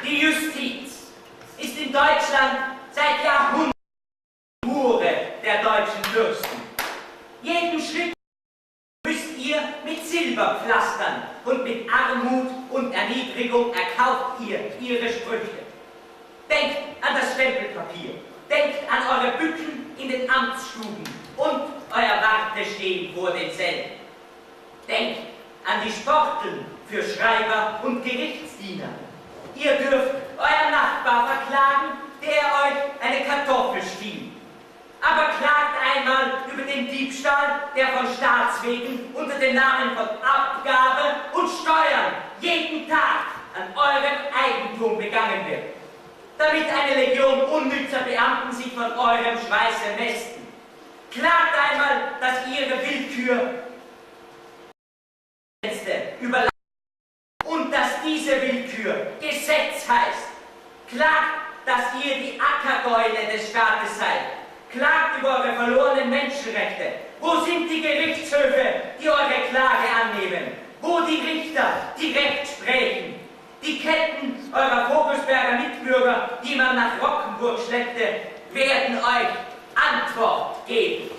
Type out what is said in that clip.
Die Justiz ist in Deutschland seit Jahrhunderten die Hure der deutschen Fürsten. Jeden Schritt müsst ihr mit Silber pflastern und mit Armut und Erniedrigung erkauft ihr ihre Sprüche. Denkt an das Stempelpapier, denkt an eure Bücken in den Amtsstuben und euer Wartestehen vor den Zellen. Denkt an die Sporteln für Schreiber und Gerichtsdiener. Ihr dürft euren Nachbar verklagen, der euch eine Kartoffel stiehlt. Aber klagt einmal über den Diebstahl, der von Staatswegen unter dem Namen von Abgabe und Steuern jeden Tag an eurem Eigentum begangen wird. Damit eine Legion unnützer Beamten sich von eurem Schweiße mästen. Klagt einmal, dass ihre Willkür überlassen und dass diese Willkür Gesetz heißt. Klagt, dass ihr die Ackergäule des Staates seid. Klagt über eure verlorenen Menschenrechte. Wo sind die Gerichtshöfe, die eure Klage annehmen? Wo die Richter, die Recht sprechen? Die Ketten eurer Vogelsberger Mitbürger, die man nach Rockenburg schleppte, werden euch Antwort geben.